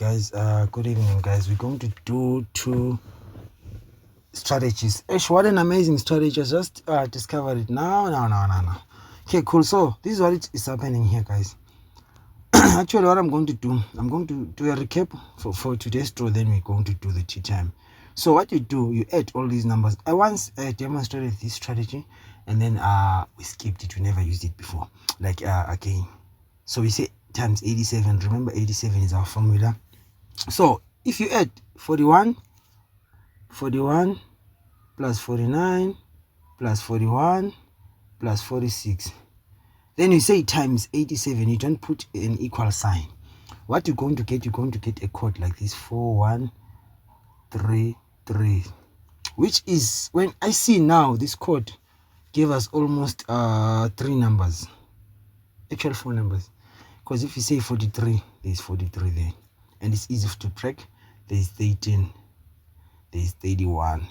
guys. Good evening, guys. We're going to do two strategies. Ash, what an amazing strategy. I just discovered it now. Okay, cool. So this is what is happening here, guys. Actually, what I'm going to do, I'm going to do a recap for today's draw. Then we're going to do the tea time. So what you do, you add all these numbers. I once demonstrated this strategy, and then we skipped it. We never used it before. Like again. So we say times 87. Remember, 87 is our formula. So if you add 41 plus 49 plus 41 plus 46, then you say times 87. You don't put an equal sign. What you're going to get, you're going to get a code like this: 4133, which is, when I see now, this code gave us almost 3 numbers, actual 4 numbers. Because if you say 43, there's 43 there, and it's easy to track. There's 13, there's 31,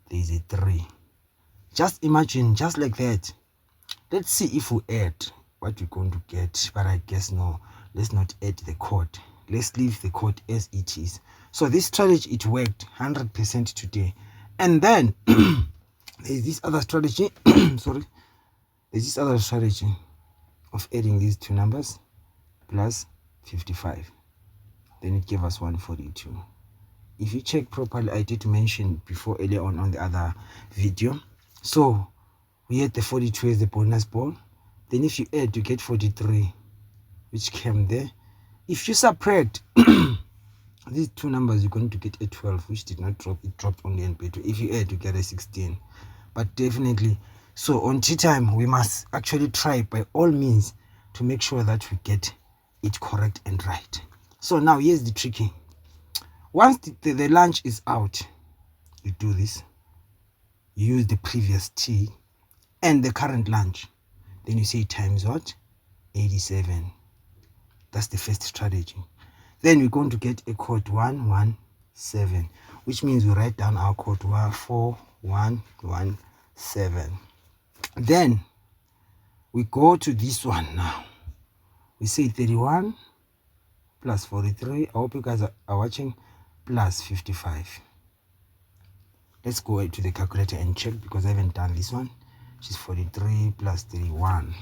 there's a 3. Just imagine, just like that. Let's see if we add what we're going to get, but I guess no, let's not add the code. Let's leave the code as it is. So this strategy, it worked 100% today. And then there's this other strategy there's this other strategy of adding these two numbers plus 55. Then it gave us 142. If you check properly, I did mention before earlier on the other video. So we had the 42 as the bonus ball. Then if you add, you get 43, which came there. If you subtract these two numbers, you're going to get a 12, which did not drop. It dropped only in Betway. If you add, you get a 16. But definitely, so on tea time, we must actually try by all means to make sure that we get it correct and right. So now here's the tricky. Once the lunch is out, you do this. You use the previous tea and the current lunch. Then you say times what? 87. That's the first strategy. Then we're going to get a code 117, which means we write down our code 4117. Then we go to this one now. We say 31 plus 43. I hope you guys are watching. Plus 55. Let's go to the calculator and check, because I haven't done this one. Which is 43 plus 31.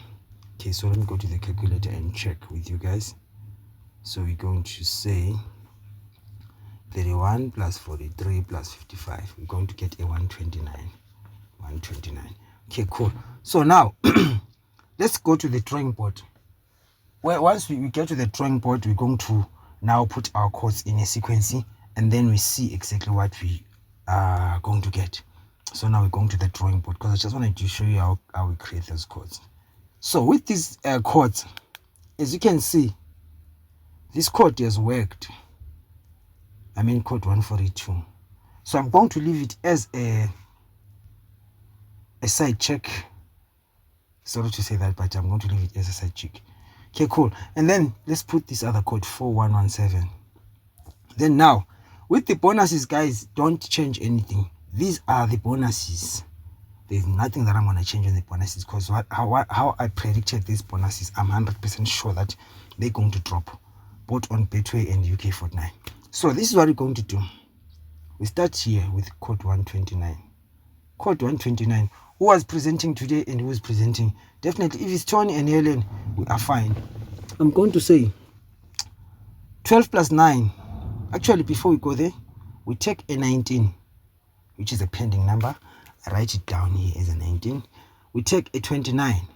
Okay, so let me go to the calculator and check with you guys. So we're going to say 31 plus 43 plus 55. We're going to get a 129. 129. Okay, cool. So now let's go to the drawing board. Well, once we get to the drawing board, we're going to now put our codes in a sequence, and then we see exactly what we are going to get. So now we're going to the drawing board, because I just wanted to show you how we create those codes. So with these codes, as you can see, this code has worked. I mean code 142. So I'm going to leave it as a side check. Sorry to say that, but I'm going to leave it as a side check. Okay, cool. And then let's put this other code 4117. Then now with the bonuses, guys, don't change anything. These are the bonuses. There's nothing that I'm going to change on the bonuses, because how I predicted these bonuses, I'm 100% sure that they're going to drop both on Betway and UK Fortnite. So this is what we're going to do. We start here with code 129. Code 129. Who was presenting today and who is presenting? Definitely, if it's Tony and Helen, we are fine. I'm going to say 12 plus 9. Actually, before we go there, we take a 19, which is a pending number. I write it down here as a 19. We take a 29.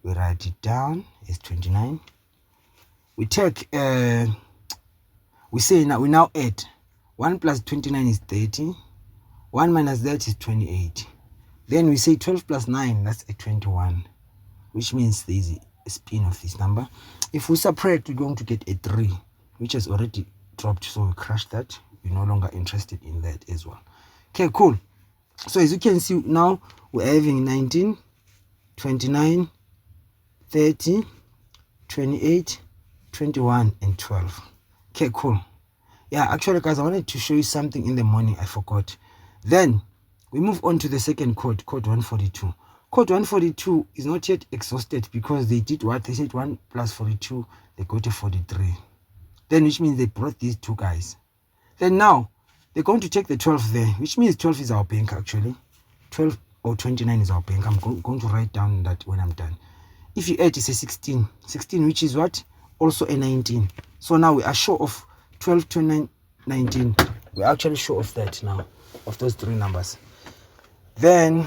We write it down as 29. We take we say now we now add 1 plus 29 is 30. 1 minus that is 28. Then we say 12 plus 9, that's a 21, which means there is a spin of this number. If we subtract, we're going to get a 3, which has already dropped, so we crush that. We're no longer interested in that as well. Okay, cool. So as you can see, now we're having 19, 29, 30, 28, 21, and 12. Okay, cool. Yeah, actually, guys, I wanted to show you something in the morning. I forgot. Then we move on to the second code, code 142. Code 142 is not yet exhausted, because they did what? They said 1 plus 42, they got a 43. Then which means they brought these two guys. Then now they're going to take the 12 there, which means 12 is our bank actually. 12 or 29 is our bank. I'm going to write down that when I'm done. If you add, it's a 16. 16, which is what? Also a 19. So now we are sure of 12, 29, 19. We're actually sure of that now, of those three numbers. Then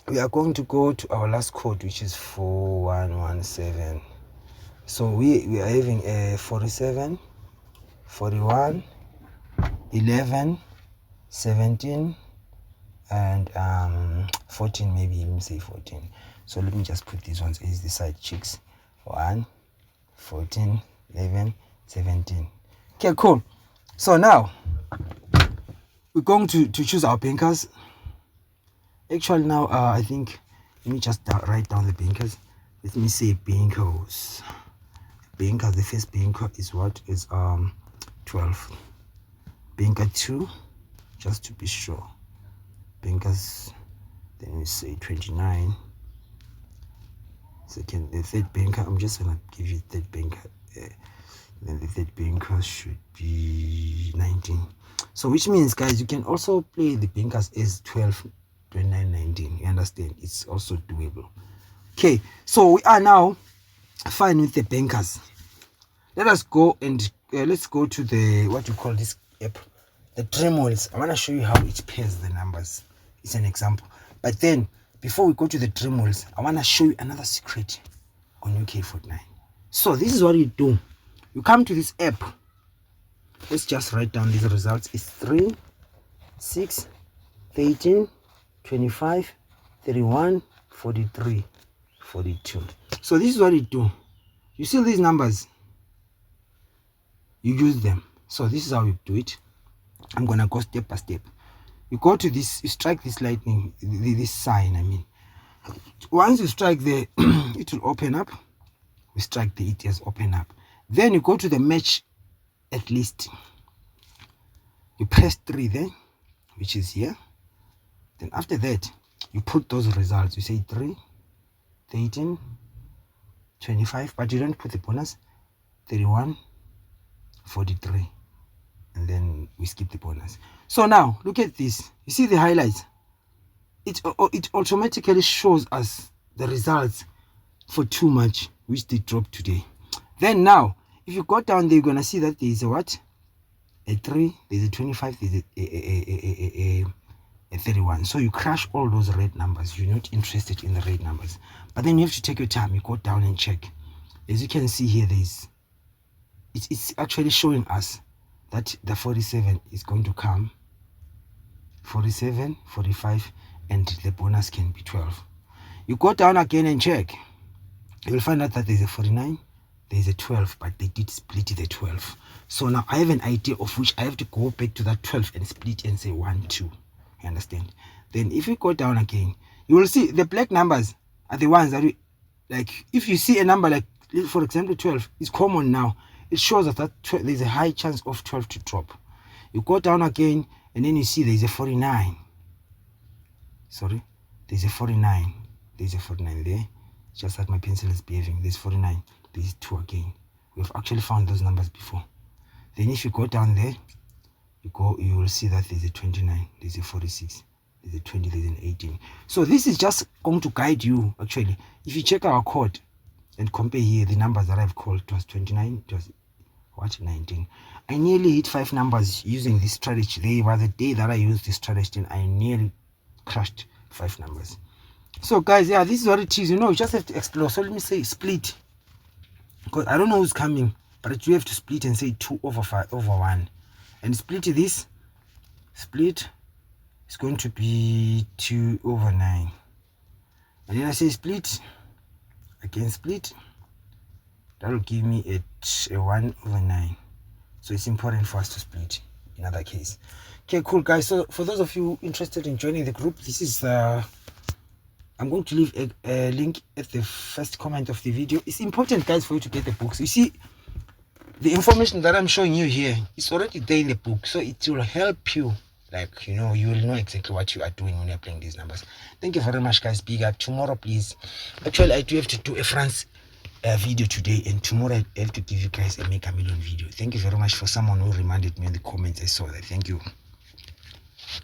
we are going to go to our last code, which is 4117. So we are having a 47, 41, 11, 17, and 14, maybe even say 14. So let me just put these ones as the side checks. 1, 14, 11, 17. Okay, cool. So now we're going to choose our bankers. Actually now I think, let me just write down the bankers. Let me say bankers. Bankers, the first banker is what? Is 12. Banker 2, just to be sure. Bankers, then we say 29. Second, the third banker, I'm just gonna give you third banker. Then the third banker should be 19. So which means, guys, you can also play the bankers as 12, 29, 19. You understand? It's also doable. Okay, so we are now fine with the bankers. Let us go and let's go to the, what you call this app, the Dreamwells. I want to show you how it pairs the numbers. It's an example. But then before we go to the Dreamwells, I want to show you another secret on UK49. So this is what you do. You come to this app. Let's just write down these results. It's 3, 6, 13, 25, 31, 43, 42. So this is what you do. You see these numbers, you use them. So this is how you do it. I'm gonna go step by step. You go to this, you strike this lightning, this sign, I mean. Once you strike there, it will open up. We strike the, it has opened up. Then you go to the match at least. You press 3 there, which is here. Then after that, you put those results. You say 3, 13, 25, but you don't put the bonus. 31, 43. And then we skip the bonus. So now look at this. You see the highlights? It automatically shows us the results for too much, which they dropped today. Then now if you go down there, you're gonna see that there is a what? A 3, there's a 25, there's a 31. So you crush all those red numbers. You're not interested in the red numbers, but then you have to take your time. You go down and check. As you can see here, there's it's actually showing us that the 47 is going to come, 47, 45, and the bonus can be 12. You go down again and check. You will find out that there's a 49, there's a 12, but they did split the 12. So now I have an idea of which I have to go back to that 12 and split and say 1, 2. You understand? Then if you go down again, you will see the black numbers are the ones that we, like if you see a number like, for example, 12 is common now. It shows us that there's a high chance of 12 to drop. You go down again and then you see there's a 49. Sorry, there's a 49. There's a 49 there. It's just that my pencil is behaving. There's 49. There's 2 again. We've actually found those numbers before. Then if you go down there, you will see that there's a 29, there's a 46, there's a 20, there's an 18. So this is just going to guide you actually. If you check our code and compare here the numbers that I've called, it was 29, it was what, 19. I nearly hit 5 numbers using this strategy. There was a day that I used this strategy and I nearly crushed 5 numbers. So guys, yeah, this is what it is. You know, you just have to explore. So let me say split, because I don't know who's coming, but you have to split and say 2 over 5 over 1, and split this. Split is going to be 2 over 9, and then I say split again, split. That will give me a 1 over 9. So it's important for us to split in other case. Okay, cool guys. So for those of you interested in joining the group, this is I'm going to leave a link at the first comment of the video. It's important, guys, for you to get the books. You see, the information that I'm showing you here is already there in the book, so it will help you. Like, you know, you will know exactly what you are doing when you're playing these numbers. Thank you very much, guys. Big up. Tomorrow, please. Actually, I do have to do a France video today, and tomorrow I have to give you guys a Make a Million video. Thank you very much for someone who reminded me in the comments. I saw that. Thank you.